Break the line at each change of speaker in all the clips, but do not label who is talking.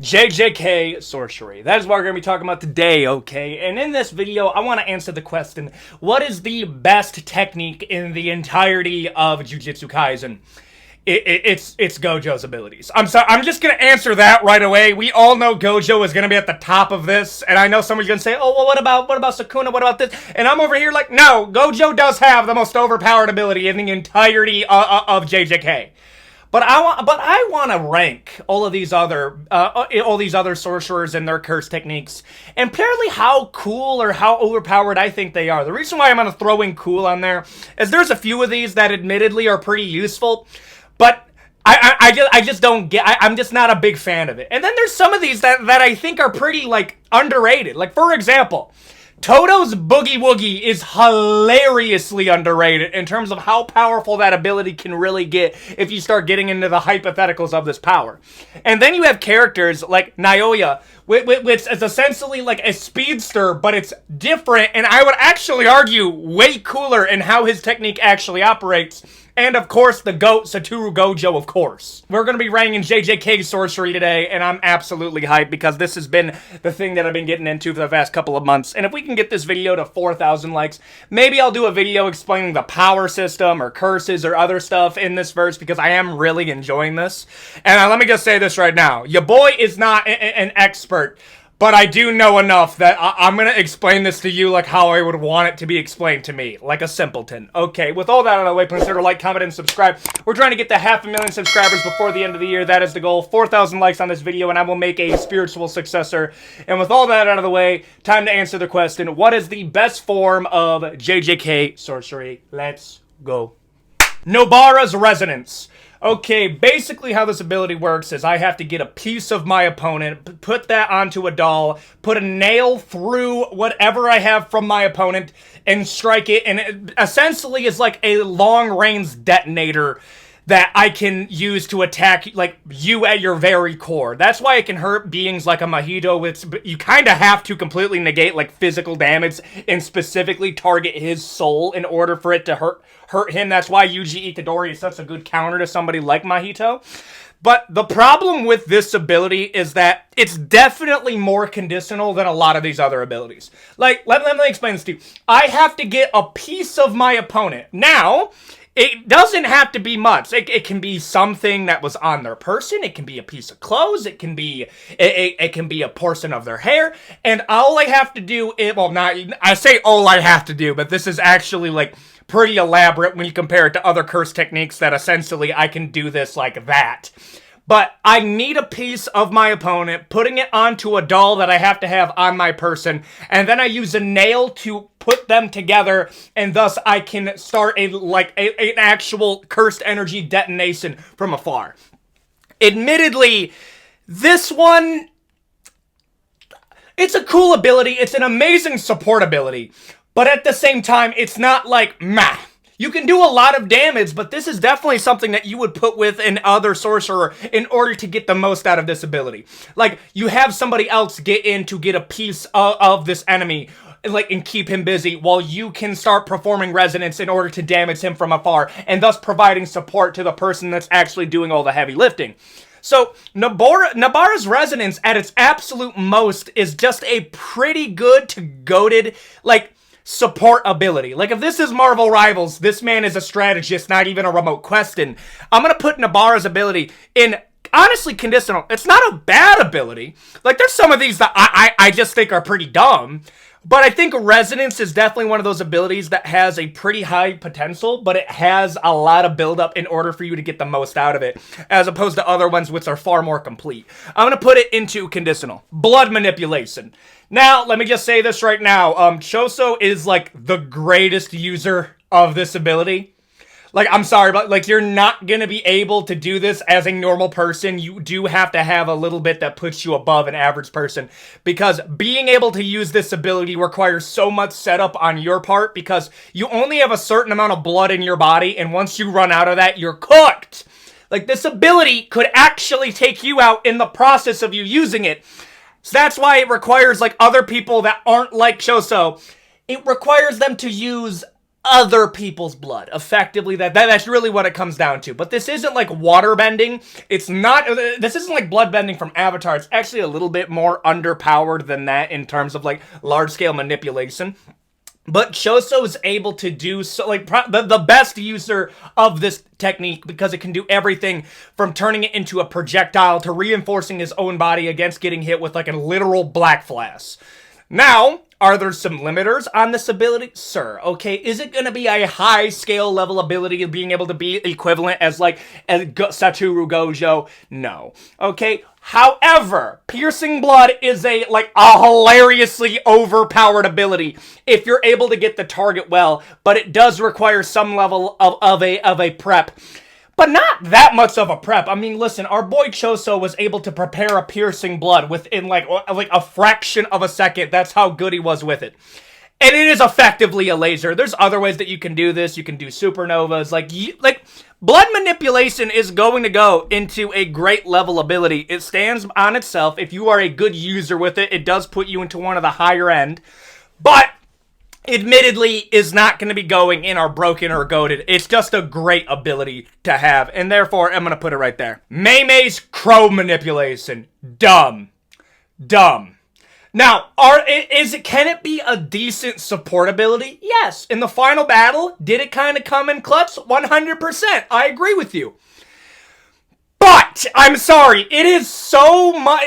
JJK Sorcery. That is what we're going to be talking about today, okay? And in this video, I want to answer the question, what is the best technique in the entirety of Jujutsu Kaisen? It's Gojo's abilities. I'm sorry, I'm just going to answer that right away. We all know Gojo is going to be at the top of this, and I know somebody's going to say, oh, well, what about Sukuna? What about this? And I'm over here like, no, Gojo does have the most overpowered ability in the entirety of JJK. But I want to rank all these other sorcerers and their curse techniques, and purely how cool or how overpowered I think they are. The reason why I'm going to throw in cool on there is there's a few of these that admittedly are pretty useful, but I just don't get. I'm just not a big fan of it. And then there's some of these that I think are pretty like underrated. Like for example, Toto's Boogie Woogie is hilariously underrated in terms of how powerful that ability can really get if you start getting into the hypotheticals of this power. And then you have characters like Naoya, which is essentially like a speedster, but it's different, and I would actually argue way cooler in how his technique actually operates. And, of course, the GOAT, Satoru Gojo, of course. We're going to be ranking JJK Sorcery today, and I'm absolutely hyped because this has been the thing that I've been getting into for the past couple of months. And if we can get this video to 4,000 likes, maybe I'll do a video explaining the power system or curses or other stuff in this verse because I am really enjoying this. And let me just say this right now. Your boy is not an expert, but I do know enough that I'm going to explain this to you like how I would want it to be explained to me, like a simpleton. Okay, with all that out of the way, consider like, comment, and subscribe. We're trying to get to 500,000 subscribers before the end of the year. That is the goal. 4,000 likes on this video, and I will make a spiritual successor. And with all that out of the way, time to answer the question, what is the best form of JJK Sorcery? Let's go. Nobara's Resonance. Okay, basically how this ability works is I have to get a piece of my opponent, put that onto a doll, put a nail through whatever I have from my opponent, and strike it, and it essentially is like a long-range detonator that I can use to attack, like, you at your very core. That's why it can hurt beings like a Mahito, which you kind of have to completely negate, like, physical damage and specifically target his soul in order for it to hurt him. That's why Yuji Itadori is such a good counter to somebody like Mahito. But the problem with this ability is that it's definitely more conditional than a lot of these other abilities. Like, let me explain this to you. I have to get a piece of my opponent. Now, it doesn't have to be much. It can be something that was on their person. It can be a piece of clothes. It can be a portion of their hair. And all I have to do is, well, not, I say all I have to do, but this is actually like pretty elaborate when you compare it to other curse techniques that essentially I can do this like that. But I need a piece of my opponent, putting it onto a doll that I have to have on my person, and then I use a nail to put them together, and thus I can start an actual cursed energy detonation from afar. Admittedly, this one, it's a cool ability, it's an amazing support ability, but at the same time, it's not like, meh. You can do a lot of damage, but this is definitely something that you would put with an other sorcerer in order to get the most out of this ability. Like, you have somebody else get in to get a piece of this enemy, like, and keep him busy, while you can start performing resonance in order to damage him from afar, and thus providing support to the person that's actually doing all the heavy lifting. So, Nobara's Resonance at its absolute most is just a pretty good to goated, like, support ability. Like, if this is Marvel Rivals, this man is a strategist, not even a remote question. I'm gonna put Nobara's ability in, honestly, conditional. It's not a bad ability. Like, there's some of these that I just think are pretty dumb. But I think Resonance is definitely one of those abilities that has a pretty high potential, but it has a lot of buildup in order for you to get the most out of it, as opposed to other ones which are far more complete. I'm going to put it into conditional. Blood Manipulation. Now, let me just say this right now. Choso is, like, the greatest user of this ability. Like, I'm sorry, but, like, you're not gonna be able to do this as a normal person. You do have to have a little bit that puts you above an average person, because being able to use this ability requires so much setup on your part, because you only have a certain amount of blood in your body, and once you run out of that, you're cooked. Like, this ability could actually take you out in the process of you using it. So that's why it requires, like, other people that aren't like Choso. It requires them to use other people's blood. Effectively, that's really what it comes down to. But this isn't like water bending. It's not, this isn't like blood bending from Avatar. It's actually a little bit more underpowered than that in terms of like large-scale manipulation. But Choso is able to do so, like, the best user of this technique because it can do everything from turning it into a projectile to reinforcing his own body against getting hit with, like, a literal black flash. Now, are there some limiters on this ability? Sir, okay, is it going to be a high-scale level ability of being able to be equivalent as, like, Satoru Gojo? No. Okay, however, piercing blood is a hilariously overpowered ability if you're able to get the target well, but it does require some level of a prep. But not that much of a prep. I mean, listen, our boy Choso was able to prepare a piercing blood within like a fraction of a second. That's how good he was with it. And it is effectively a laser. There's other ways that you can do this. You can do supernovas. Like blood manipulation is going to go into a great level ability. It stands on itself. If you are a good user with it, it does put you into one of the higher end. But admittedly is not going to be going in our broken or goated. It's just a great ability to have. And therefore, I'm going to put it right there. Mei-Mei's crow manipulation. Dumb. Dumb. Now, can it be a decent support ability? Yes. In the final battle, did it kind of come in clutch? 100%. I agree with you. But, I'm sorry, it is so much...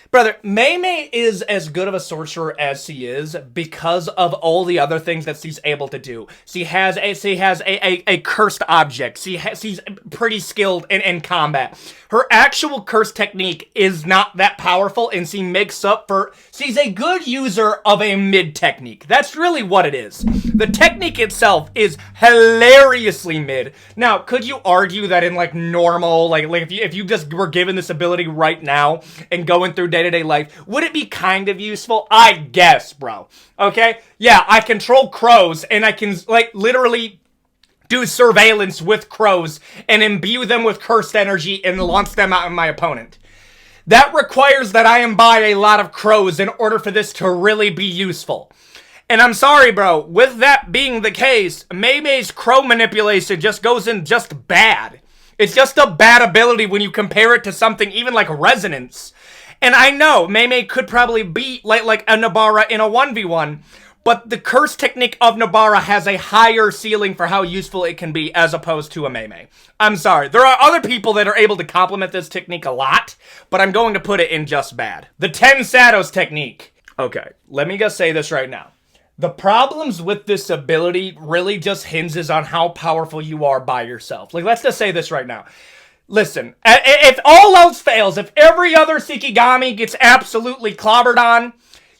Brother, Mei-Mei is as good of a sorcerer as she is because of all the other things that she's able to do. She has a cursed object. She's pretty skilled in combat. Her actual curse technique is not that powerful, and she makes up for... She's a good user of a mid technique. That's really what it is. The technique itself is hilariously mid. Now, could you argue that in like normal, like if you just were given this ability right now and going through day-to-day life, would it be kind of useful? I guess, bro. Okay? Yeah, I control crows, and I can like literally do surveillance with crows and imbue them with cursed energy and launch them out at my opponent. That requires that I imbibe a lot of crows in order for this to really be useful. And I'm sorry, bro, with that being the case, Mei-Mei's crow manipulation just goes in just bad. It's just a bad ability when you compare it to something even like Resonance. And I know Mei-Mei could probably beat like a Nobara in a 1v1, but the curse technique of Nobara has a higher ceiling for how useful it can be as opposed to a Mei-Mei. I'm sorry. There are other people that are able to complement this technique a lot, but I'm going to put it in just bad. The 10 Shadows technique. Okay, let me just say this right now. The problems with this ability really just hinges on how powerful you are by yourself. Like, let's just say this right now. Listen, if all else fails, if every other Shikigami gets absolutely clobbered on,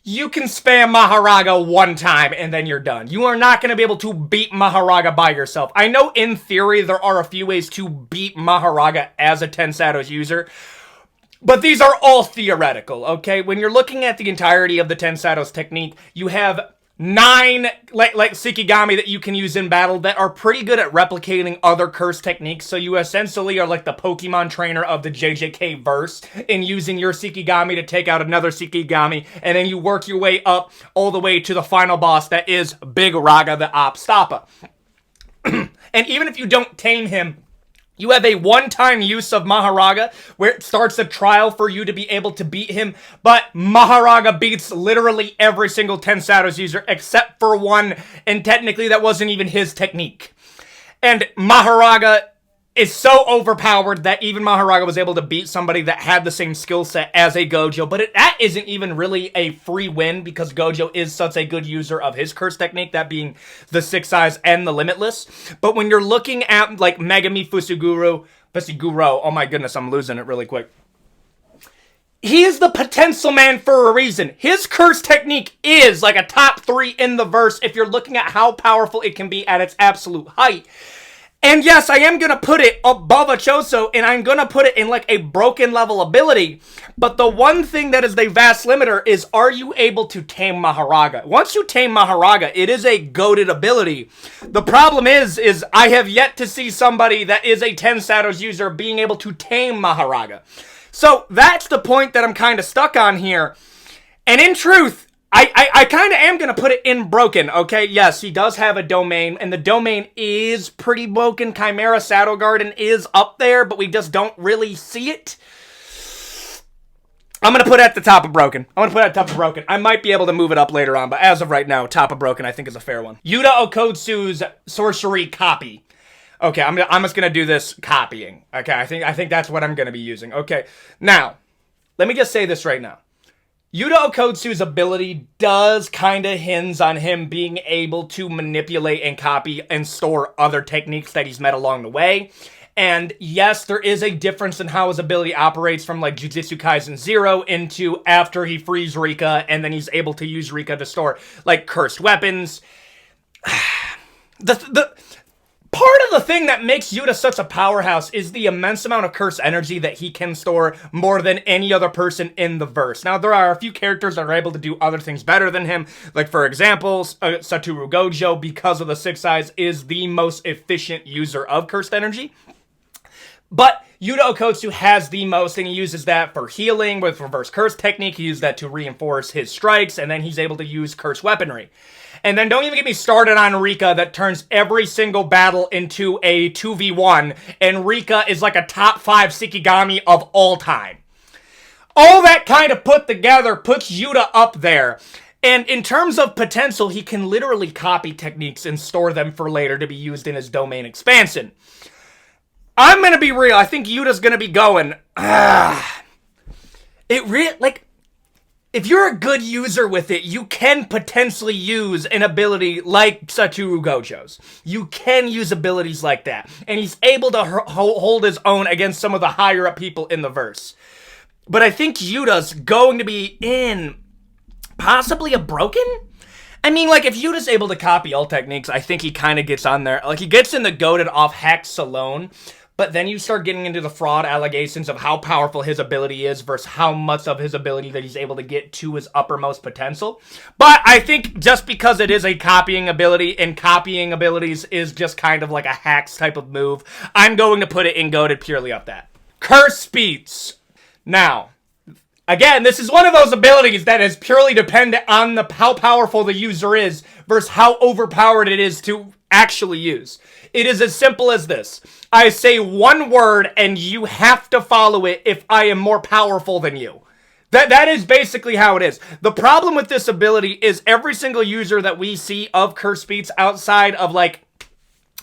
you can spam Maharaga one time and then you're done. You are not going to be able to beat Maharaga by yourself. I know in theory there are a few ways to beat Maharaga as a 10 Shadows user, but these are all theoretical, okay? When you're looking at the entirety of the 10 Shadows technique, you have 9 like Shikigami that you can use in battle that are pretty good at replicating other curse techniques. So you essentially are like the Pokemon trainer of the JJK verse in using your Shikigami to take out another Shikigami, and then you work your way up all the way to the final boss that is Big Raga the Opstapa. And even if you don't tame him, you have a one-time use of Maharaga where it starts a trial for you to be able to beat him, but Maharaga beats literally every single 10 Shadows user except for one, and technically that wasn't even his technique. And Maharaga is so overpowered that even Maharaga was able to beat somebody that had the same skill set as a Gojo, but that isn't even really a free win because Gojo is such a good user of his curse technique, that being the 6 Eyes and the Limitless. But when you're looking at like Megami Fushiguro, oh my goodness, I'm losing it really quick. He is the potential man for a reason. His curse technique is like a top 3 in the verse if you're looking at how powerful it can be at its absolute height. And yes, I am going to put it above a Choso, and I'm going to put it in like a broken level ability. But the one thing that is the vast limiter is, are you able to tame Maharaga? Once you tame Maharaga, it is a goated ability. The problem is I have yet to see somebody that is a 10 Shadows user being able to tame Maharaga. So that's the point that I'm kind of stuck on here. And in truth, I kind of am going to put it in broken, okay? Yes, he does have a domain, and the domain is pretty broken. Chimera Saddle Garden is up there, but we just don't really see it. I'm going to put it at the top of broken. I might be able to move it up later on, but as of right now, top of broken I think is a fair one. Yuta Okotsu's Sorcery copy. Okay, I'm just going to do this copying. Okay, I think that's what I'm going to be using. Okay, now, let me just say this right now. Yuta Okotsu's ability does kind of hinge on him being able to manipulate and copy and store other techniques that he's met along the way. And yes, there is a difference in how his ability operates from like Jujutsu Kaisen 0 into after he frees Rika and then he's able to use Rika to store like cursed weapons. The part of the thing that makes Yuta such a powerhouse is the immense amount of cursed energy that he can store more than any other person in the verse. Now, there are a few characters that are able to do other things better than him. Like, for example, Satoru Gojo, because of the 6 eyes, is the most efficient user of cursed energy. But Yuta Okotsu has the most, and he uses that for healing with reverse curse technique. He uses that to reinforce his strikes, and then he's able to use cursed weaponry. And then don't even get me started on Rika that turns every single battle into a 2v1, and Rika is like a top 5 Shikigami of all time. All that kind of put together puts Yuta up there. And in terms of potential, he can literally copy techniques and store them for later to be used in his domain expansion. I'm going to be real. I think Yuta's going to be going, if you're a good user with it, you can potentially use an ability like Satoru Gojo's. You can use abilities like that. And he's able to hold his own against some of the higher up people in the verse. But I think Yuta's going to be in possibly a broken? I mean, like, if Yuta's able to copy all techniques, I think he kind of gets on there. Like, he gets in the goated off Hex alone. But then you start getting into the fraud allegations of how powerful his ability is versus how much of his ability that he's able to get to his uppermost potential. But I think just because it is a copying ability, and copying abilities is just kind of like a hacks type of move, I'm going to put it in goated purely off that. Curse Speeds. Now, again, this is one of those abilities that is purely dependent on how powerful the user is versus how overpowered it is to actually use. It is as simple as this. I say one word and you have to follow it if I am more powerful than you. That is basically how it is. The problem with this ability is every single user that we see of Curse Beats outside of like,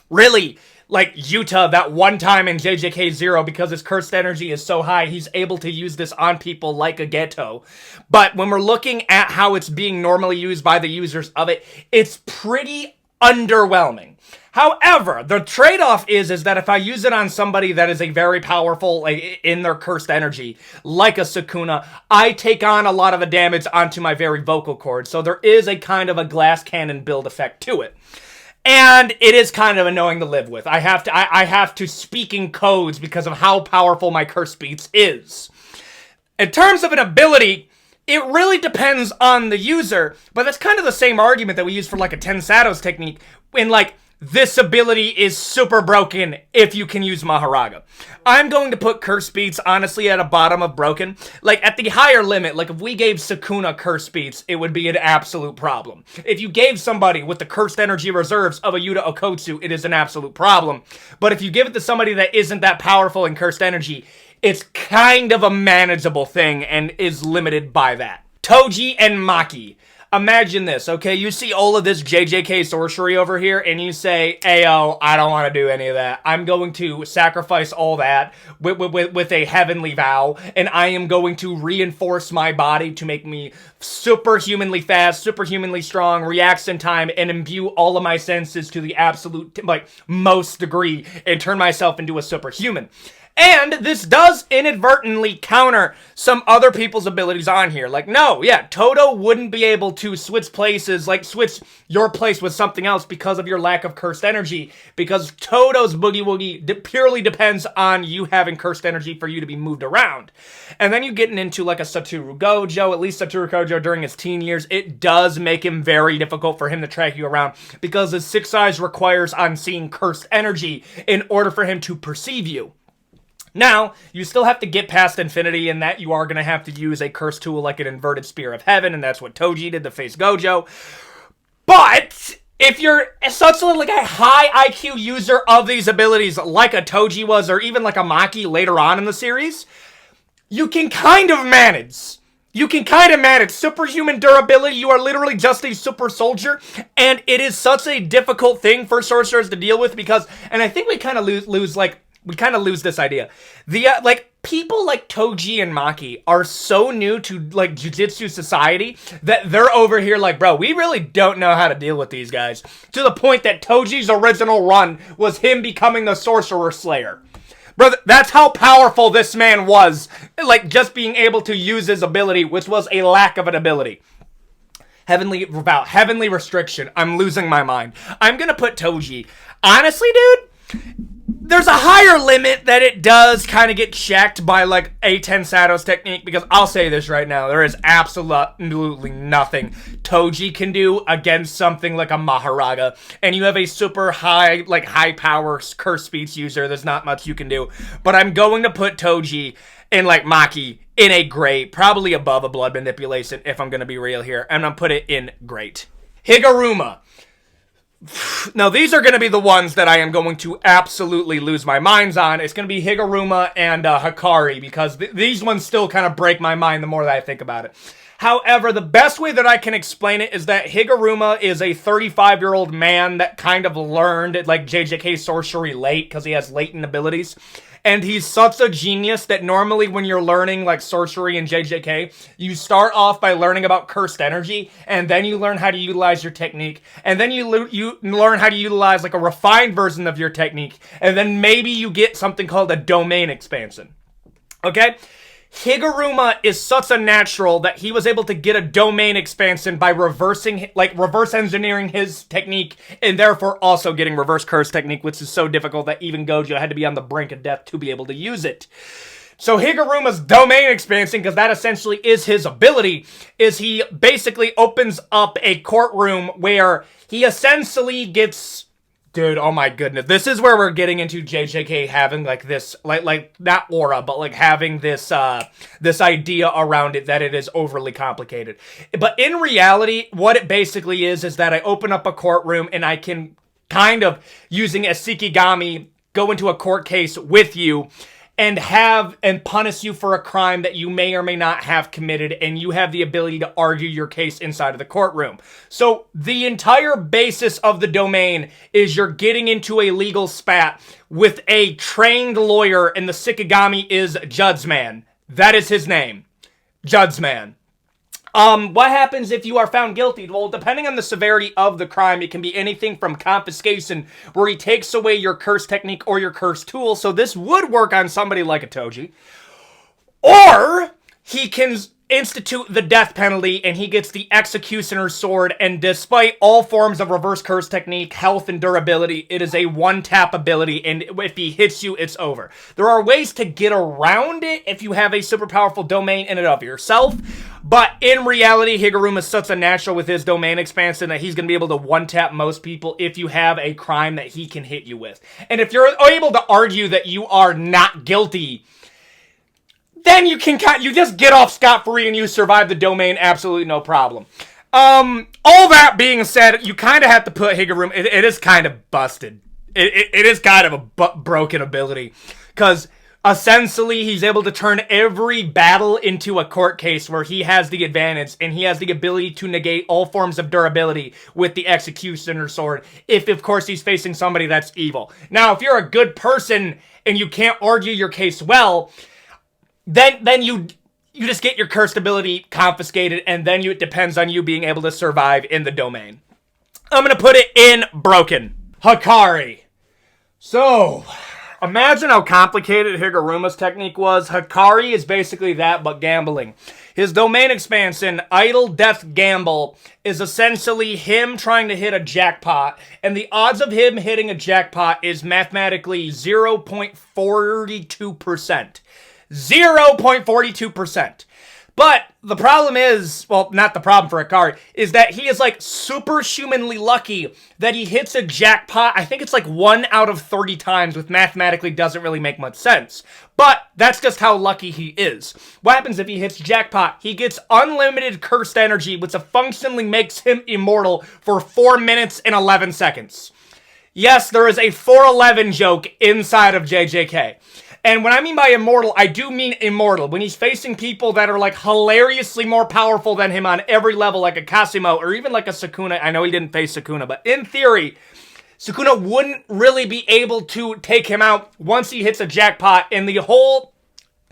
really, like Yuta that one time in JJK 0 because his cursed energy is so high, he's able to use this on people like a Geto. But when we're looking at how it's being normally used by the users of it, it's pretty underwhelming. However, the trade-off is that if I use it on somebody that is a very powerful, like, in their cursed energy, like a Sukuna, I take on a lot of the damage onto my very vocal cords. So there is a kind of a glass cannon build effect to it. And it is kind of annoying to live with. I have to speak in codes because of how powerful my Curse Beats is. In terms of an ability, it really depends on the user, but that's kind of the same argument that we use for like a Ten Shadows technique when like, this ability is super broken if you can use Maharaga. I'm going to put Curse Beats, honestly, at a bottom of broken. Like, at the higher limit, like, if we gave Sukuna Curse Beats, it would be an absolute problem. If you gave somebody with the cursed energy reserves of a Yuta Okotsu, it is an absolute problem. But if you give it to somebody that isn't that powerful in cursed energy, it's kind of a manageable thing and is limited by that. Toji and Maki. Imagine this, okay? You see all of this JJK sorcery over here, and you say, Ayo, I don't want to do any of that. I'm going to sacrifice all that with a heavenly vow, and I am going to reinforce my body to make me superhumanly fast, superhumanly strong, reacts in time, and imbue all of my senses to the absolute, like, most degree, and turn myself into a superhuman. And this does inadvertently counter some other people's abilities on here. Like, no, yeah, Todo wouldn't be able to switch places, like switch your place with something else because of your lack of cursed energy. Because Todo's Boogie Woogie purely depends on you having cursed energy for you to be moved around. And then you're getting into like a Satoru Gojo, at least Satoru Gojo during his teen years. It does make him very difficult for him to track you around because his 6 eyes requires on seeing cursed energy in order for him to perceive you. Now, you still have to get past infinity in that you are going to have to use a curse tool like an inverted spear of heaven, and that's what Toji did to face Gojo. But if you're such like a high IQ user of these abilities like a Toji was, or even like a Maki later on in the series, you can kind of manage. You can kind of manage superhuman durability. You are literally just a super soldier, and it is such a difficult thing for sorcerers to deal with because, and I think we kind of lose this idea. The people like Toji and Maki are so new to like Jujutsu society that they're over here like, bro, we really don't know how to deal with these guys. To the point that Toji's original run was him becoming the Sorcerer Slayer. Brother, that's how powerful this man was. Like, just being able to use his ability, which was a lack of an ability. Heavenly restriction. I'm losing my mind. I'm gonna put Toji. Honestly, dude, there's a higher limit that it does kind of get checked by, like, A10 Sato's technique, because I'll say this right now, there is absolutely nothing Toji can do against something like a Maharaga, and you have a super high, like, high-power curse speech user, there's not much you can do, but I'm going to put Toji and, like, Maki in a great, probably above a blood manipulation, if I'm going to be real here, and I'm going to put it in great. Higuruma. Now, these are going to be the ones that I am going to absolutely lose my minds on. It's going to be Higuruma and Hikari, because these ones still kind of break my mind the more that I think about it. However, the best way that I can explain it is that Higuruma is a 35-year-old man that kind of learned, like, JJK sorcery late, because he has latent abilities. And he's such a genius that normally when you're learning, like, sorcery and JJK, you start off by learning about cursed energy, and then you learn how to utilize your technique, and then you learn how to utilize, like, a refined version of your technique, and then maybe you get something called a domain expansion. Okay? Higuruma is such a natural that he was able to get a domain expansion by reverse engineering his technique, and therefore also getting reverse curse technique, which is so difficult that even Gojo had to be on the brink of death to be able to use it. So Higuruma's domain expansion, because that essentially is his ability, is he basically opens up a courtroom where he essentially gets... Dude, oh my goodness. This is where we're getting into JJK having, like, this, like not aura, but, like, having this, this idea around it that it is overly complicated. But in reality, what it basically is that I open up a courtroom and I can kind of, using a Shikigami, go into a court case with you and punish you for a crime that you may or may not have committed, and you have the ability to argue your case inside of the courtroom. So the entire basis of the domain is you're getting into a legal spat with a trained lawyer, and the Shikigami is Judgeman. That is his name. Judgeman. What happens if you are found guilty? Well, depending on the severity of the crime, it can be anything from confiscation, where he takes away your curse technique or your curse tool, so this would work on somebody like a Toji. Or he can institute the death penalty, and he gets the Executioner's Sword, and despite all forms of reverse curse technique, health, and durability, it is a one-tap ability, and if he hits you, it's over. There are ways to get around it if you have a super powerful domain in and of yourself, but in reality, Higuruma is such a natural with his domain expansion that he's going to be able to one-tap most people if you have a crime that he can hit you with. And if you're able to argue that you are not guilty, then you just get off scot-free and you survive the domain absolutely no problem. All that being said, you kind of have to put Higuruma, it is kind of busted. It is kind of a broken ability, because essentially he's able to turn every battle into a court case where he has the advantage, and he has the ability to negate all forms of durability with the Executioner's Sword, if of course he's facing somebody that's evil. Now, if you're a good person and you can't argue your case well, then you just get your cursed ability confiscated, and then it depends on you being able to survive in the domain. I'm going to put it in broken. Hikari. So, imagine how complicated Higuruma's technique was. Hikari is basically that, but gambling. His domain expansion, Idle Death Gamble, is essentially him trying to hit a jackpot, and the odds of him hitting a jackpot is mathematically 0.42%. 0.42%. But the problem is, well, not the problem for Hikari, is that he is like superhumanly lucky that he hits a jackpot. I think it's like 1 out of 30 times, which mathematically doesn't really make much sense. But that's just how lucky he is. What happens if he hits jackpot? He gets unlimited cursed energy, which functionally makes him immortal for 4 minutes and 11 seconds. Yes, there is a 411 joke inside of JJK. And when I mean by immortal, I do mean immortal. When he's facing people that are like hilariously more powerful than him on every level, like a Kasimo or even like a Sukuna. I know he didn't face Sukuna, but in theory, Sukuna wouldn't really be able to take him out once he hits a jackpot. And the whole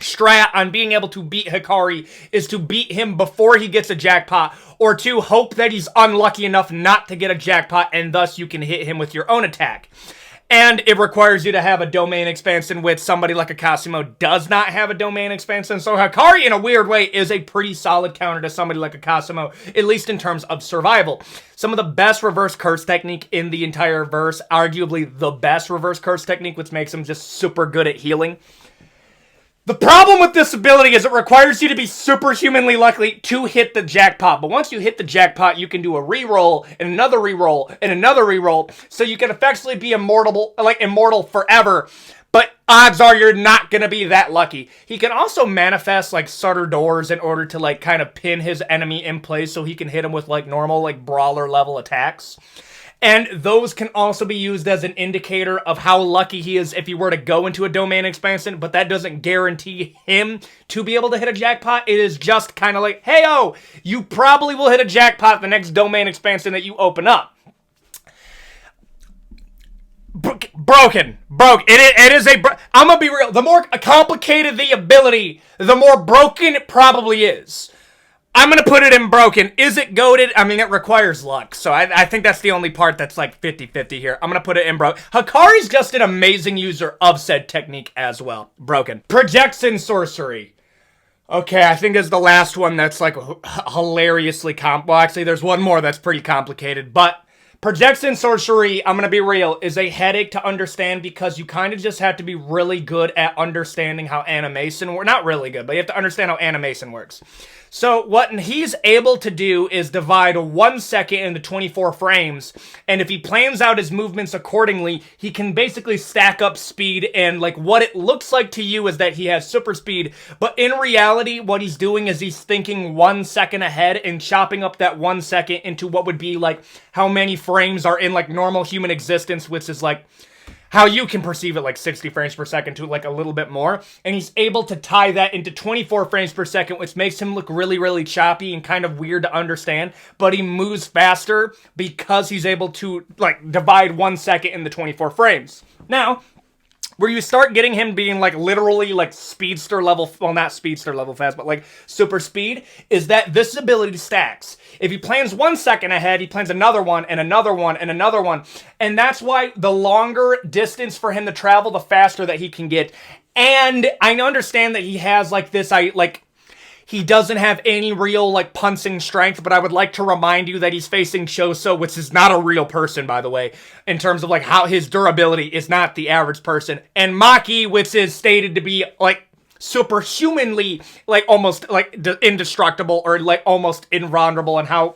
strat on being able to beat Hikari is to beat him before he gets a jackpot, or to hope that he's unlucky enough not to get a jackpot, and thus you can hit him with your own attack. And it requires you to have a domain expansion, which somebody like a Kasimo does not have a domain expansion. So Hikari, in a weird way, is a pretty solid counter to somebody like a Kasimo, at least in terms of survival. Some of the best reverse curse technique in the entire verse, arguably the best reverse curse technique, which makes him just super good at healing. The problem with this ability is it requires you to be superhumanly lucky to hit the jackpot. But once you hit the jackpot, you can do a reroll and another reroll and another reroll. So you can effectively be immortal forever. But odds are you're not going to be that lucky. He can also manifest like Sutter Doors in order to like kind of pin his enemy in place so he can hit him with like normal like brawler level attacks. And those can also be used as an indicator of how lucky he is if he were to go into a domain expansion, but that doesn't guarantee him to be able to hit a jackpot. It is just kind of like, hey-oh, you probably will hit a jackpot the next domain expansion that you open up. Broken. It is a... I'm gonna be real. The more complicated the ability, the more broken it probably is. I'm going to put it in broken. Is it goated? I mean, it requires luck. So I think that's the only part that's like 50-50 here. I'm going to put it in broken. Hikari's just an amazing user of said technique as well. Broken. Projection Sorcery. Okay, I think is the last one that's like hilariously well, actually, there's one more that's pretty complicated. But Projection Sorcery, I'm going to be real, is a headache to understand because you kind of just have to be really good at understanding how animation works. Not really good, but you have to understand how animation works. So what he's able to do is divide 1 second into 24 frames, and if he plans out his movements accordingly, he can basically stack up speed, and like what it looks like to you is that he has super speed, but in reality, what he's doing is he's thinking 1 second ahead and chopping up that 1 second into what would be like how many frames are in like normal human existence, which is like how you can perceive it, like 60 frames per second to like a little bit more. And he's able to tie that into 24 frames per second, which makes him look really, really choppy and kind of weird to understand. But he moves faster because he's able to like divide 1 second into 24 frames. Now, where you start getting him being like literally like speedster level, well, not speedster level fast, but like super speed, is that this ability stacks. If he plans 1 second ahead, he plans another one and another one and another one. And that's why the longer distance for him to travel, the faster that he can get. And I understand that he has like this, he doesn't have any real, like, punching strength, but I would like to remind you that he's facing Choso, which is not a real person, by the way, in terms of, like, how his durability is not the average person. And Maki, which is stated to be, like, superhumanly, like, almost, like, indestructible or, like, almost invulnerable and how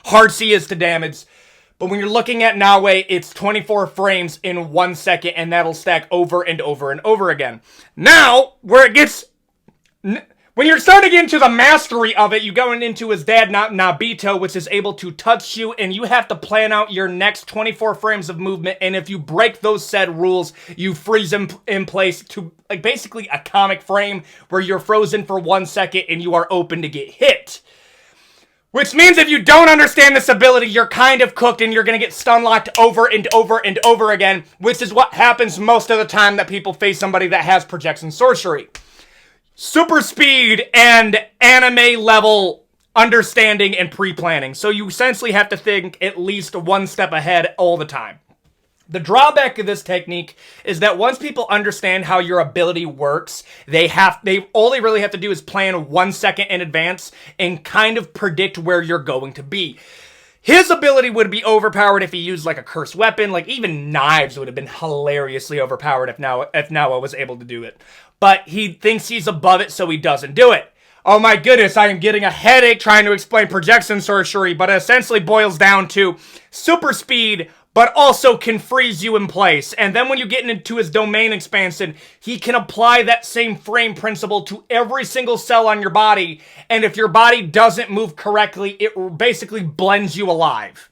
hard she is to damage. But when you're looking at Naue, it's 24 frames in 1 second, and that'll stack over and over and over again. Now, where it gets... When you're starting into the mastery of it, you're going into his dad, Nabito, which is able to touch you, and you have to plan out your next 24 frames of movement, and if you break those said rules, you freeze him in place to, like, basically a comic frame where you're frozen for 1 second and you are open to get hit. Which means if you don't understand this ability, you're kind of cooked and you're going to get stun locked over and over and over again, which is what happens most of the time that people face somebody that has Projection Sorcery. Super speed and anime level understanding and pre-planning. So you essentially have to think at least 1 step ahead all the time. The drawback of this technique is that once people understand how your ability works, all they really have to do is plan 1 second in advance and kind of predict where you're going to be. His ability would be overpowered if he used like a cursed weapon. Like even knives would have been hilariously overpowered if Nawa was able to do it. but he thinks he's above it, so he doesn't do it. Oh my goodness, I am getting a headache trying to explain projection sorcery, but it essentially boils down to super speed, but also can freeze you in place. And then when you get into his domain expansion, he can apply that same frame principle to every single cell on your body, and if your body doesn't move correctly, it basically blends you alive.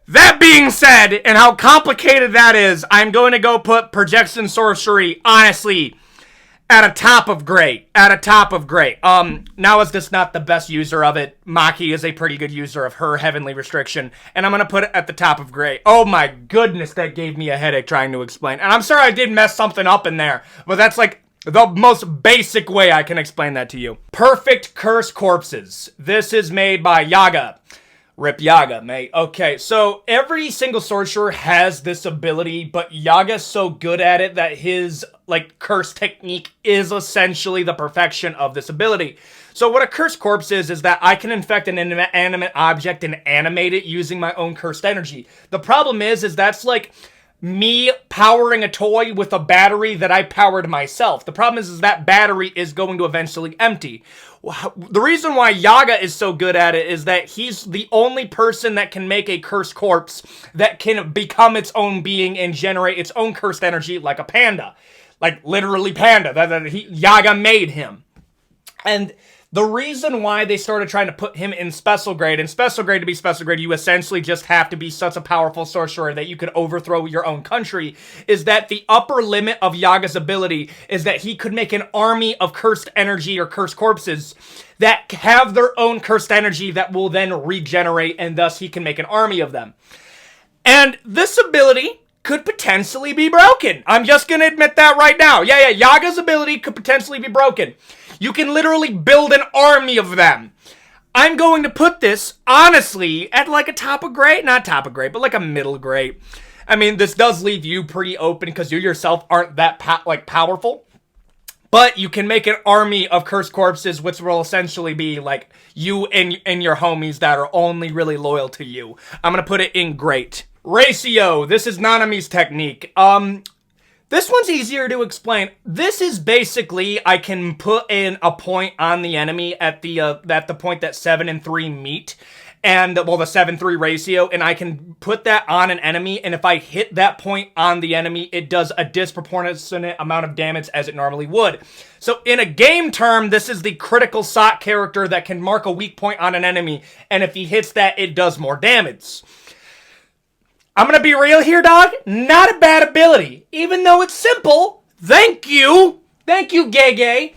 That being said, and how complicated that is, I'm going to go put projection sorcery, honestly, at a top of great. At a top of great. Now is just not the best user of it. Maki is a pretty good user of her heavenly restriction, and I'm going to put it at the top of great. Oh my goodness, that gave me a headache trying to explain. And I'm sorry I did mess something up in there, but that's like the most basic way I can explain that to you. Perfect Curse Corpses. This is made by Yaga. Rip Yaga, mate. Okay, so every single sorcerer has this ability, but Yaga's so good at it that his, curse technique is essentially the perfection of this ability. So what a cursed corpse is that I can infect an inanimate object and animate it using my own cursed energy. The problem is that's like me powering a toy with a battery that I powered myself. The problem is that battery is going to eventually empty. The reason why Yaga is so good at it is that he's the only person that can make a cursed corpse that can become its own being and generate its own cursed energy like a panda. Like, literally panda. Yaga made him. And the reason why they started trying to put him in special grade, and special grade to be special grade, you essentially just have to be such a powerful sorcerer that you could overthrow your own country, is that the upper limit of Yaga's ability is that he could make an army of cursed energy or cursed corpses that have their own cursed energy that will then regenerate, and thus he can make an army of them. And this ability could potentially be broken. I'm just gonna admit that right now. Yeah, Yaga's ability could potentially be broken. You can literally build an army of them. I'm going to put this, honestly, at like a top of grade. Not top of grade, but like a middle grade. I mean, this does leave you pretty open because you yourself aren't that powerful. But you can make an army of cursed corpses, which will essentially be like you and your homies that are only really loyal to you. I'm going to put it in great. Ratio. This is Nanami's technique. This one's easier to explain. This is basically, I can put in a point on the enemy at the point that 7 and 3 meet, and, well, the 7-3 ratio, and I can put that on an enemy, and if I hit that point on the enemy, it does a disproportionate amount of damage as it normally would. So, in a game term, this is the critical SOT character that can mark a weak point on an enemy, and if he hits that, it does more damage. I'm gonna be real here, dog. Not a bad ability. Even though it's simple. Thank you. Thank you, Gege.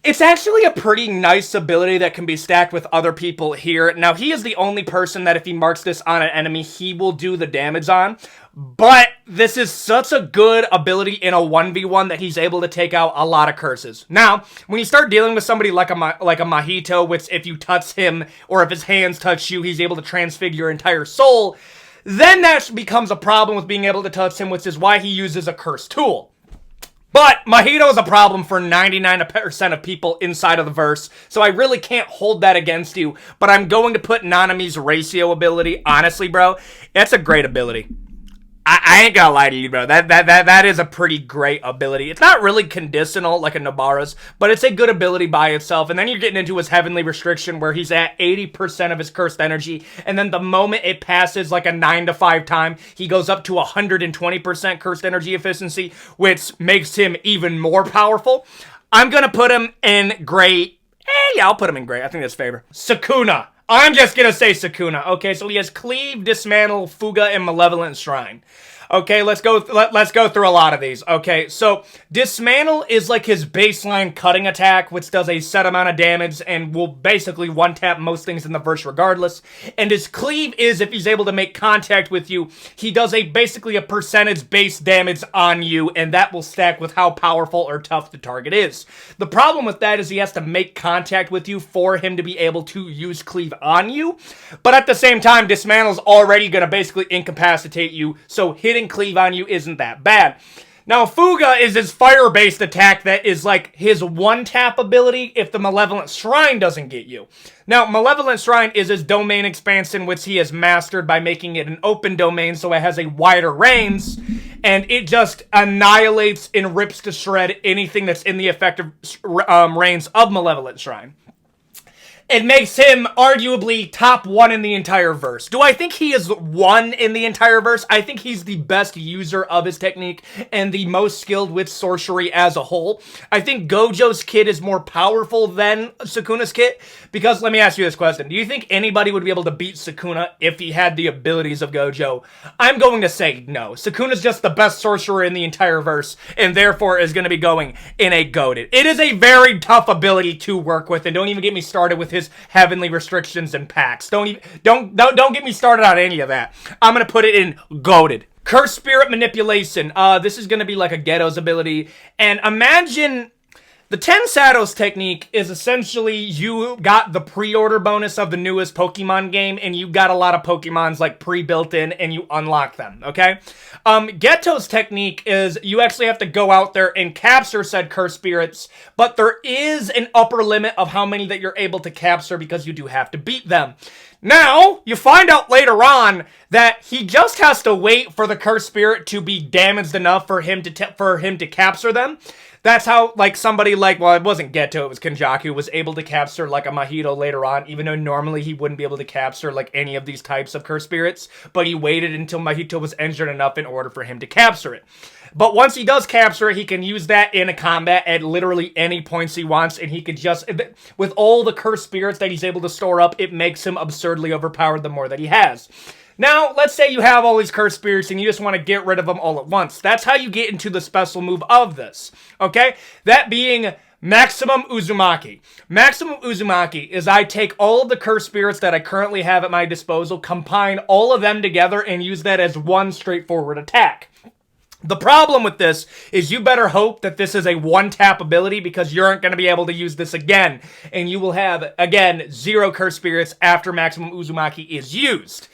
It's actually a pretty nice ability that can be stacked with other people here. Now, he is the only person that if he marks this on an enemy, he will do the damage on. But this is such a good ability in a 1v1 that he's able to take out a lot of curses. Now, when you start dealing with somebody like a Mahito, which if you touch him or if his hands touch you, he's able to transfigure your entire soul, then that becomes a problem with being able to touch him, which is why he uses a curse tool. But Mahito is a problem for 99% of people inside of the verse, so I really can't hold that against you, but I'm going to put Nanami's ratio ability. Honestly, bro, that's a great ability. I ain't gonna lie to you, bro. That is a pretty great ability. It's not really conditional like a Nobara's, but it's a good ability by itself. And then you're getting into his heavenly restriction where he's at 80% of his cursed energy. And then the moment it passes like a 9 to 5 time, he goes up to 120% cursed energy efficiency, which makes him even more powerful. I'm gonna put him in great. Yeah, I'll put him in great. I think that's favor. Sukuna. I'm just gonna say Sukuna. Okay, so he has Cleave, Dismantle, Fuga, and Malevolent Shrine. Okay, let's go through a lot of these. Okay, so Dismantle is like his baseline cutting attack, which does a set amount of damage and will basically one-tap most things in the verse regardless. And his Cleave is, if he's able to make contact with you, he does basically a percentage base damage on you, and that will stack with how powerful or tough the target is. The problem with that is he has to make contact with you for him to be able to use Cleave on you. But at the same time, Dismantle's already going to basically incapacitate you, so hitting Cleave on you isn't that bad. Now, Fuga is his fire-based attack that is like his one-tap ability if the Malevolent Shrine doesn't get you. Now, Malevolent Shrine is his domain expansion, which he has mastered by making it an open domain so it has a wider range. and it just annihilates and rips to shred anything that's in the effective range of Malevolent Shrine. It makes him arguably top 1 in the entire verse. Do I think he is 1 in the entire verse? I think he's the best user of his technique and the most skilled with sorcery as a whole. I think Gojo's kit is more powerful than Sukuna's kit, because let me ask you this question. Do you think anybody would be able to beat Sukuna if he had the abilities of Gojo? I'm going to say no. Sukuna's just the best sorcerer in the entire verse, and therefore is going to be going in a goated. It is a very tough ability to work with, and don't even get me started with his heavenly restrictions and packs. Don't get me started on any of that. I'm gonna put it in goated. Curse Spirit Manipulation. This is gonna be like a Ghetto's ability, and imagine the 10 Shadows technique is essentially you got the pre-order bonus of the newest Pokemon game, and you got a lot of Pokemons like pre-built in, and you unlock them, okay? Ghetto's technique is you actually have to go out there and capture said Curse Spirits, but there is an upper limit of how many that you're able to capture because you do have to beat them. Now, you find out later on that he just has to wait for the Curse Spirit to be damaged enough for him to capture them. That's how, like, somebody like, well, it wasn't Geto, it was Kenjaku, was able to capture, like, a Mahito later on, even though normally he wouldn't be able to capture, like, any of these types of Curse Spirits, but he waited until Mahito was injured enough in order for him to capture it. But once he does capture it, he can use that in a combat at literally any points he wants, and he could just, with all the Curse Spirits that he's able to store up, it makes him absurdly overpowered the more that he has. Now, let's say you have all these Curse Spirits and you just want to get rid of them all at once. That's how you get into the special move of this, okay? That being Maximum Uzumaki. Maximum Uzumaki is I take all of the Curse Spirits that I currently have at my disposal, combine all of them together, and use that as one straightforward attack. The problem with this is you better hope that this is a one-tap ability, because you aren't going to be able to use this again, and you will have, again, 0 Curse Spirits after Maximum Uzumaki is used.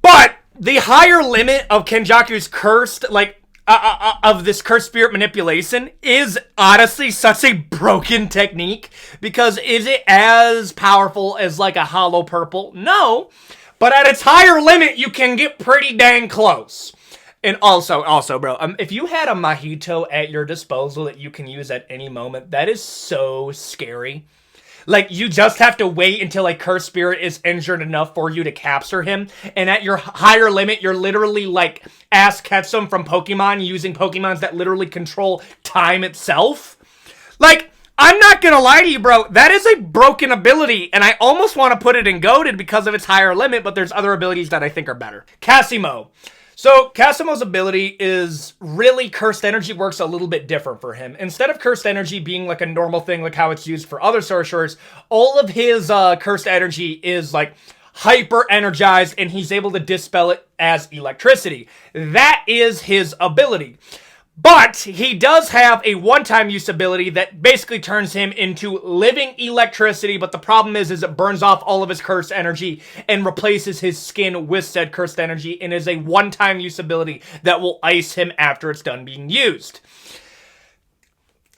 But the higher limit of Kenjaku's cursed, of this Curse Spirit Manipulation is honestly such a broken technique, because is it as powerful as like a Hollow Purple? No, but at its higher limit, you can get pretty dang close. And also, bro, if you had a Mahito at your disposal that you can use at any moment, that is so scary. Like, you just have to wait until a Curse Spirit is injured enough for you to capture him. And at your higher limit, you're literally like Ash Ketchum from Pokemon, using Pokemons that literally control time itself. Like, I'm not gonna lie to you, bro. That is a broken ability, and I almost want to put it in goated because of its higher limit, but there's other abilities that I think are better. Casimo. So, Casimo's ability is really Cursed Energy works a little bit different for him. Instead of Cursed Energy being like a normal thing, like how it's used for other sorcerers, all of his Cursed Energy is like hyper energized, and he's able to dispel it as electricity. That is his ability. But he does have a one-time use ability that basically turns him into living electricity, but the problem is it burns off all of his cursed energy and replaces his skin with said cursed energy, and is a one-time use ability that will ice him after it's done being used.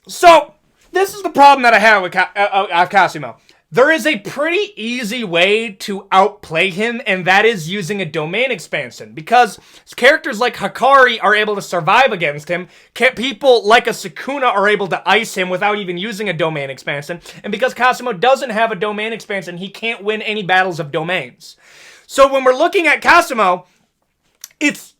So, this is the problem that I have with Casimo. There is a pretty easy way to outplay him, and that is using a domain expansion. Because characters like Hakari are able to survive against him, people like a Sukuna are able to ice him without even using a domain expansion, and because Casimo doesn't have a domain expansion, he can't win any battles of domains. So when we're looking at Casimo, it's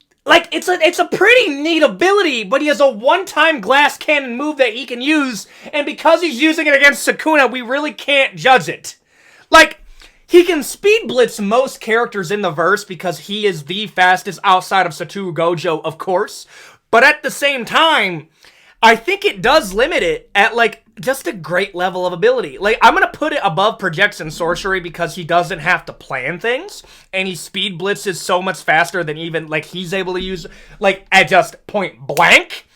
a pretty neat ability, but he has a one-time glass cannon move that he can use, and because he's using it against Sukuna, we really can't judge it. Like, he can speed blitz most characters in the verse because he is the fastest outside of Satoru Gojo, of course, but at the same time, I think it does limit it at, like, just a great level of ability. Like, I'm gonna put it above Projection Sorcery because he doesn't have to plan things, and he speed blitzes so much faster than even, like, he's able to use, like, at just point blank.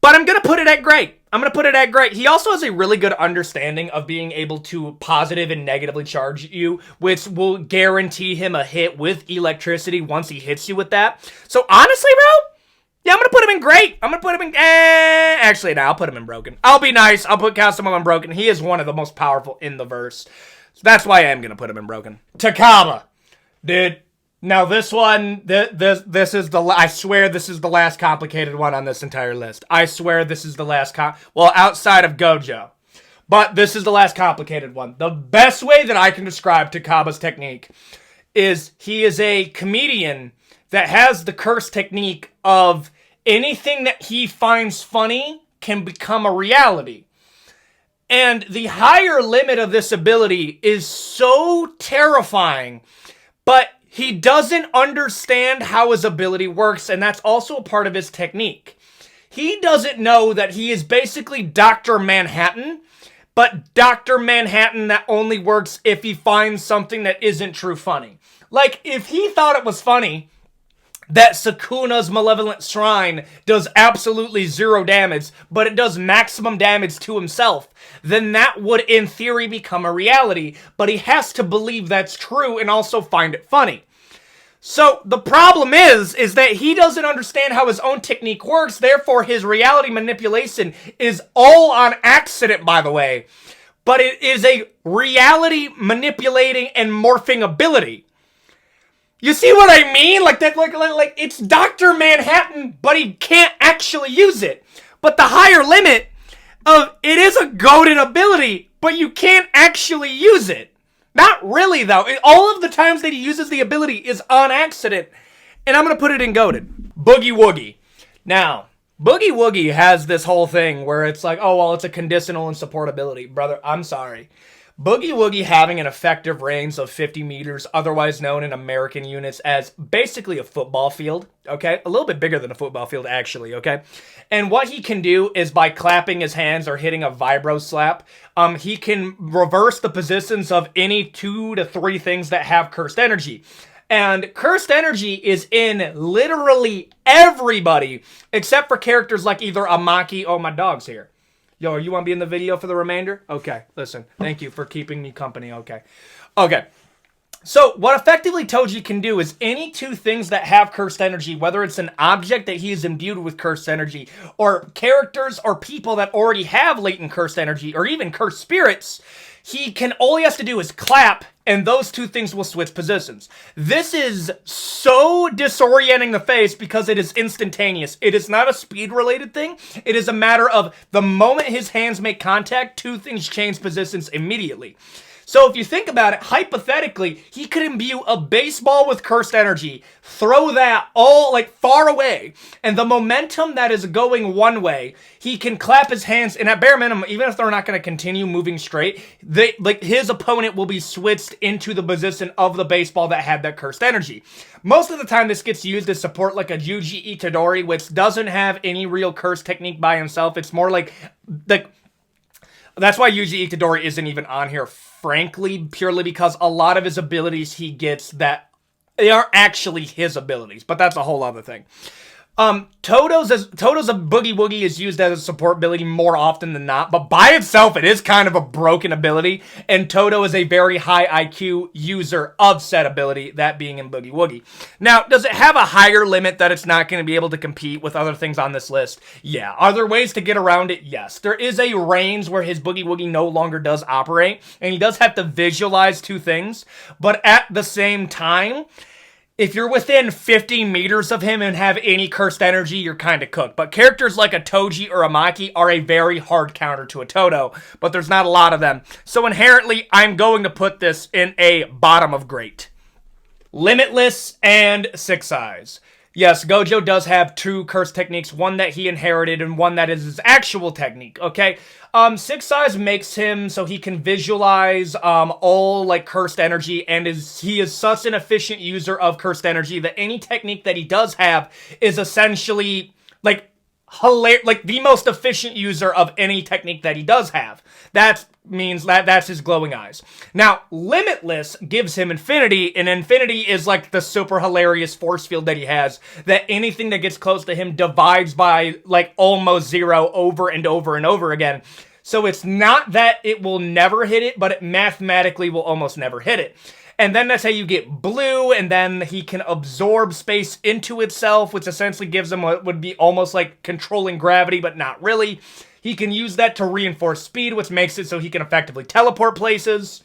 But I'm gonna put it at great. He also has a really good understanding of being able to positive and negatively charge you, which will guarantee him a hit with electricity once he hits you with that. So honestly, bro, yeah, I'm gonna put him in great. Actually, no, I'll put him in broken. I'll be nice. I'll put Casimo in broken. He is one of the most powerful in the verse. So that's why I am gonna put him in broken. Takaba. Dude, Now this one, this is I swear this is the last complicated one on this entire list. I swear this is the last well, outside of Gojo. But this is the last complicated one. The best way that I can describe Takaba's technique is he is a comedian that has the curse technique of anything that he finds funny can become a reality. And the higher limit of this ability is so terrifying, but he doesn't understand how his ability works, and that's also a part of his technique. He doesn't know that he is basically Dr. Manhattan, but Dr. Manhattan that only works if he finds something that isn't true funny. Like, if he thought it was funny that Sukuna's Malevolent Shrine does absolutely 0 damage, but it does maximum damage to himself, then that would, in theory, become a reality, but he has to believe that's true and also find it funny. So, the problem is that he doesn't understand how his own technique works, therefore his reality manipulation is all on accident, by the way, but it is a reality manipulating and morphing ability. You see what I mean? Like that, like it's Dr. Manhattan, but he can't actually use it. But the higher limit of it is a goated ability, but you can't actually use it. Not really, though. All of the times that he uses the ability is on accident. And I'm going to put it in goated. Boogie Woogie. Now, Boogie Woogie has this whole thing where it's like, oh, well, it's a conditional and support ability. Brother, I'm sorry. Boogie Woogie having an effective range of 50 meters, otherwise known in American units as basically a football field, okay? A little bit bigger than a football field, actually, okay? And what he can do is by clapping his hands or hitting a vibro slap, he can reverse the positions of any 2 to 3 things that have cursed energy. And cursed energy is in literally everybody, except for characters like either Amaki, oh, my dog's here. Yo, you want to be in the video for the remainder? Okay, listen. Thank you for keeping me company. Okay. So, what effectively Toji can do is any 2 things that have cursed energy, whether it's an object that he is imbued with cursed energy, or characters or people that already have latent cursed energy, or even cursed spirits, all he has to do is clap, and those 2 things will switch positions. This is so disorienting the face because it is instantaneous. It is not a speed-related thing. It is a matter of the moment his hands make contact, 2 things change positions immediately. So if you think about it, hypothetically, he could imbue a baseball with cursed energy, throw that all, like, far away, and the momentum that is going one way, he can clap his hands, and at bare minimum, even if they're not going to continue moving straight, his opponent will be switched into the position of the baseball that had that cursed energy. Most of the time, this gets used to support, like, a Yuji Itadori, which doesn't have any real curse technique by himself. It's more like that's why Yuji Itadori isn't even on here, frankly, purely because a lot of his abilities he gets that they aren't actually his abilities, but that's a whole other thing. Toto's Boogie Woogie is used as a support ability more often than not, but by itself it is kind of a broken ability, and Toto is a very high IQ user of said ability, that being in Boogie Woogie. Now, does it have a higher limit that it's not going to be able to compete with other things on this list? Yeah. Are there ways to get around it? Yes. There is a range where his Boogie Woogie no longer does operate, and he does have to visualize 2 things, but at the same time, if you're within 50 meters of him and have any cursed energy, you're kind of cooked. But characters like a Toji or a Maki are a very hard counter to a Toto, but there's not a lot of them. So inherently, I'm going to put this in a bottom of great. Limitless and 6 Eyes. Yes, Gojo does have 2 curse techniques, one that he inherited and one that is his actual technique, okay? 6 Eyes makes him so he can visualize all, like, cursed energy, and he is such an efficient user of cursed energy that any technique that he does have is essentially, like, the most efficient user of any technique that he does have. That means that's his glowing eyes. Now, Limitless gives him Infinity, and Infinity is like the super hilarious force field that he has, that anything that gets close to him divides by like almost 0 over and over and over again. So it's not that it will never hit it, but it mathematically will almost never hit it. And then that's how you get Blue, and then he can absorb space into itself, which essentially gives him what would be almost like controlling gravity, but not really. He can use that to reinforce speed, which makes it so he can effectively teleport places.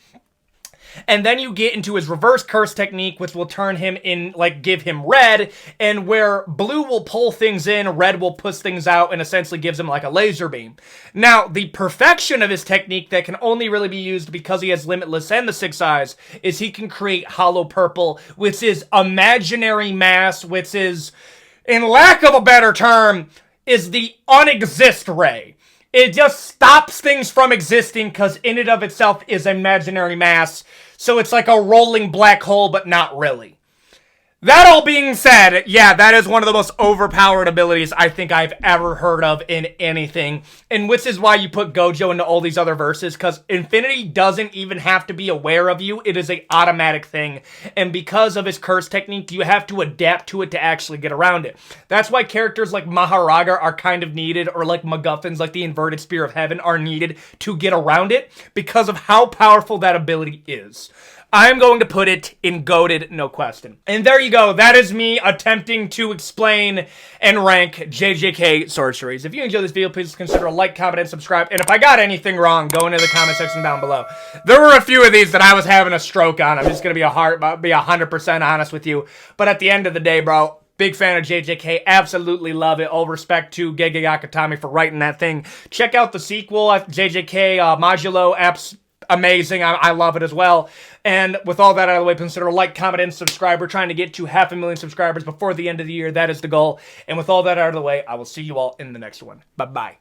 And then you get into his reverse curse technique, which will turn him in, like, give him red, and where blue will pull things in, red will push things out, and essentially gives him, like, a laser beam. Now, the perfection of his technique that can only really be used because he has Limitless and the 6 eyes is he can create Hollow Purple, which is imaginary mass, which is, in lack of a better term, is the unexist ray. It just stops things from existing because in and of itself is imaginary mass. So it's like a rolling black hole, but not really. That all being said, yeah, that is one of the most overpowered abilities I think I've ever heard of in anything. And which is why you put Gojo into all these other verses, because Infinity doesn't even have to be aware of you. It is an automatic thing. And because of his curse technique, you have to adapt to it to actually get around it. That's why characters like Maharaga are kind of needed, or like MacGuffins like the Inverted Spear of Heaven are needed to get around it, because of how powerful that ability is. I'm going to put it in goated, no question. And there you go. That is me attempting to explain and rank JJK sorceries. If you enjoyed this video, please consider a like, comment, and subscribe. And if I got anything wrong, go into the comment section down below. There were a few of these that I was having a stroke on. I'm just going to be 100% honest with you. But at the end of the day, bro, big fan of JJK. Absolutely love it. All respect to Gege Yakutami for writing that thing. Check out the sequel, JJK Modulo. Amazing. I love it as well. And with all that out of the way, consider a like, comment, and subscribe. We're trying to get to 500,000 subscribers before the end of the year. That is the goal. And with all that out of the way, I will see you all in the next one. Bye-bye.